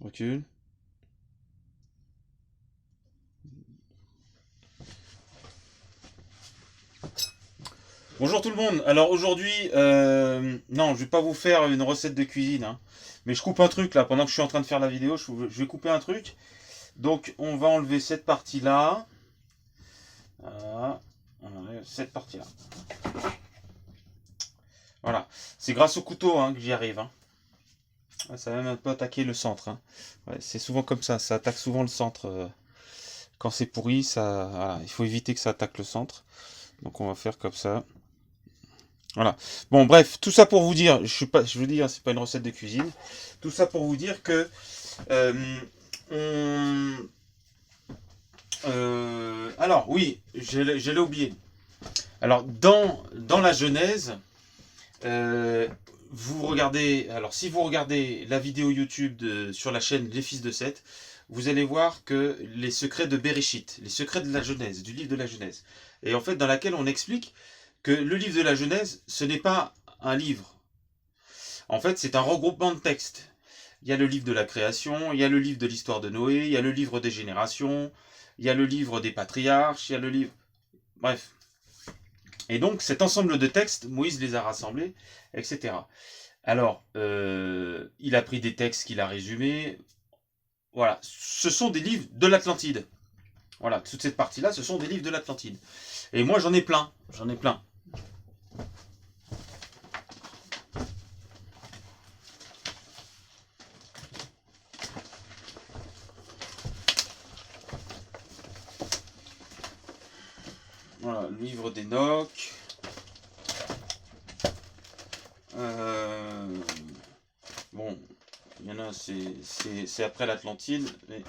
recule. Bonjour tout le monde. Alors aujourd'hui, non, je vais pas vous faire une recette de cuisine, hein. Mais je coupe un truc là pendant que je suis en train de faire la vidéo. Je vais couper un truc. Donc on va enlever cette partie là. Voilà. On enlève cette partie là. Voilà. C'est grâce au couteau, hein, que j'y arrive, hein. Ouais, ça va même un peu attaquer le centre, hein. Ouais, c'est souvent comme ça attaque souvent le centre. Quand c'est pourri, ça, voilà, il faut éviter que ça attaque le centre. Donc on va faire comme ça. Voilà. Bon, bref, tout ça pour vous dire, je veux dire, c'est pas une recette de cuisine. Tout ça pour vous dire que euh, on, alors oui, je l'ai oublié. Alors dans la Genèse, vous regardez, alors si vous regardez la vidéo YouTube sur la chaîne Les Fils de Seth, vous allez voir que les secrets de Bereshit, les secrets de la Genèse, du livre de la Genèse, et en fait dans laquelle on explique que le livre de la Genèse, ce n'est pas un livre. En fait, c'est un regroupement de textes. Il y a le livre de la création, il y a le livre de l'histoire de Noé, il y a le livre des générations, il y a le livre des patriarches, il y a le livre... Bref. Et donc, cet ensemble de textes, Moïse les a rassemblés, etc. Alors, il a pris des textes qu'il a résumés. Voilà. Ce sont des livres de l'Atlantide. Voilà. Toute cette partie-là, ce sont des livres de l'Atlantide. Et moi, j'en ai plein. J'en ai plein. Voilà, le livre d'Enoch. Bon, il y en a, c'est après l'Atlantide. Mais...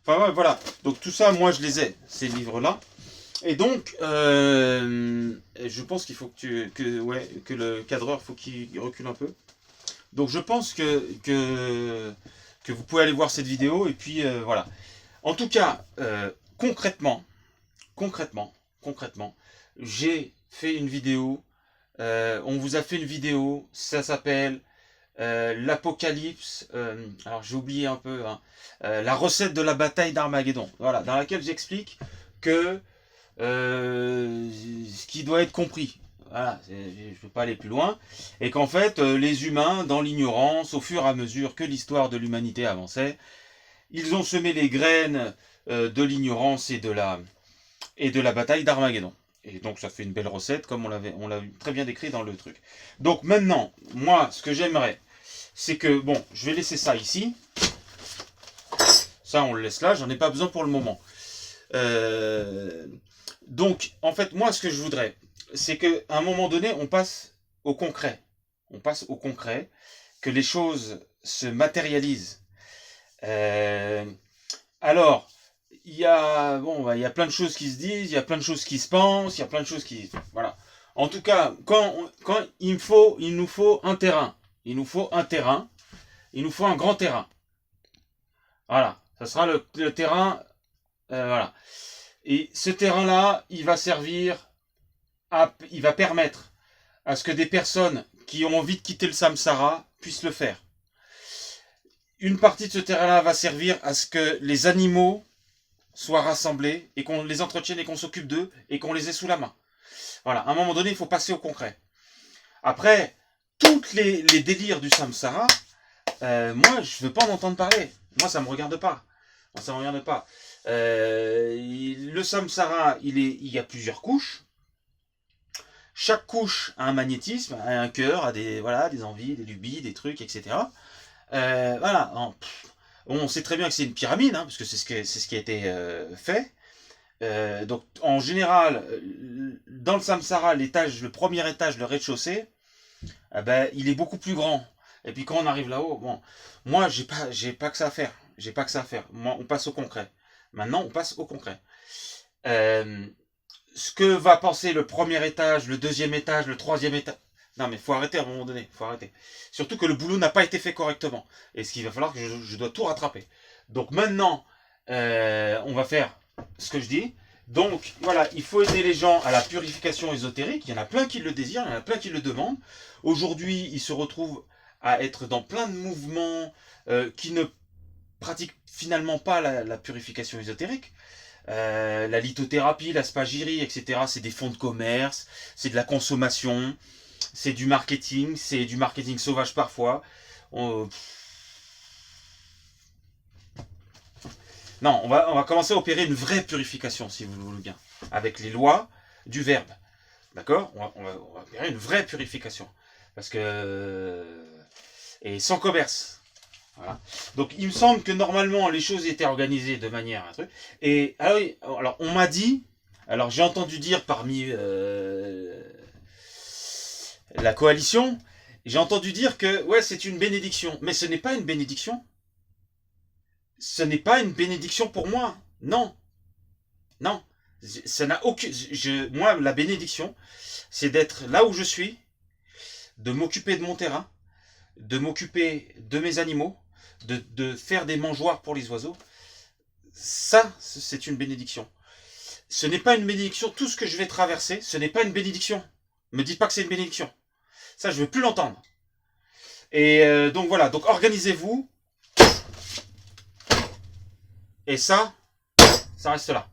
Enfin, ouais, voilà. Donc tout ça, moi, je les ai, ces livres-là. Et donc, je pense qu'il faut que le cadreur, faut qu'il recule un peu. Donc je pense que vous pouvez aller voir cette vidéo. Et puis, voilà. En tout cas, concrètement, concrètement, concrètement, j'ai fait une vidéo. On vous a fait une vidéo. Ça s'appelle l'Apocalypse. Alors j'ai oublié un peu, hein, la recette de la bataille d'Armageddon. Voilà, dans laquelle j'explique que ce qui doit être compris. Voilà, je ne peux pas aller plus loin. Et qu'en fait, les humains, dans l'ignorance, au fur et à mesure que l'histoire de l'humanité avançait, ils ont semé les graines de l'ignorance et de la bataille d'Armageddon. Et donc ça fait une belle recette, comme on l'a très bien décrit dans le truc. Donc maintenant, moi, ce que j'aimerais, c'est que, bon, je vais laisser ça ici. Ça, on le laisse là, j'en ai pas besoin pour le moment. Donc, en fait, moi, ce que je voudrais, c'est qu'à un moment donné, on passe au concret. On passe au concret, que les choses se matérialisent. Alors, il y a plein de choses qui se disent, il y a plein de choses qui se pensent, il y a plein de choses qui... Voilà. En tout cas, quand il nous faut un terrain. Il nous faut un terrain. Il nous faut un grand terrain. Voilà. Ça sera le terrain... voilà. Et ce terrain-là, il va servir il va permettre à ce que des personnes qui ont envie de quitter le samsara puissent le faire. Une partie de ce terrain-là va servir à ce que les animaux soient rassemblés et qu'on les entretienne et qu'on s'occupe d'eux et qu'on les ait sous la main. Voilà, à un moment donné, il faut passer au concret. Après, toutes les délires du samsara, moi, je ne veux pas en entendre parler. Moi, ça ne me regarde pas. Moi, ça me regarde pas. Le samsara, il y a plusieurs couches. Chaque couche a un magnétisme, a un cœur, a des envies, des lubies, des trucs, etc. Voilà. On sait très bien que c'est une pyramide, hein, parce que c'est ce qui a été fait. Donc en général, dans le samsara, le premier étage, le rez-de-chaussée, ben, il est beaucoup plus grand. Et puis quand on arrive là-haut, bon, moi j'ai pas que ça à faire. J'ai pas que ça à faire. Moi, on passe au concret. Maintenant, on passe au concret. Ce que va penser le premier étage, le deuxième étage, le troisième étage. Non mais faut arrêter à un moment donné, faut arrêter. Surtout que le boulot n'a pas été fait correctement. Et ce qu'il va falloir que je dois tout rattraper. Donc maintenant, on va faire ce que je dis. Donc voilà, il faut aider les gens à la purification ésotérique. Il y en a plein qui le désirent, il y en a plein qui le demandent. Aujourd'hui, ils se retrouvent à être dans plein de mouvements qui ne pratiquent finalement pas la purification ésotérique. La lithothérapie, la spagyrie, etc. C'est des fonds de commerce, c'est de la consommation, c'est du marketing sauvage parfois. Non, on va commencer à opérer une vraie purification, si vous le voulez bien, avec les lois du verbe. D'accord, on va opérer une vraie purification. Parce que... Et sans commerce. Voilà. Donc il me semble que normalement les choses étaient organisées de manière un truc. Et ah oui, alors on m'a dit, alors j'ai entendu dire parmi la coalition, j'ai entendu dire que ouais c'est une bénédiction, mais ce n'est pas une bénédiction. Ce n'est pas une bénédiction pour moi. Non, non, ça n'a aucune. Moi la bénédiction, c'est d'être là où je suis, de m'occuper de mon terrain, de m'occuper de mes animaux, de faire des mangeoires pour les oiseaux. Ça, c'est une bénédiction. Ce n'est pas une bénédiction. Tout ce que je vais traverser, ce n'est pas une bénédiction. Ne me dites pas que c'est une bénédiction. Ça, je ne veux plus l'entendre. Et donc voilà, donc organisez-vous. Et ça reste là.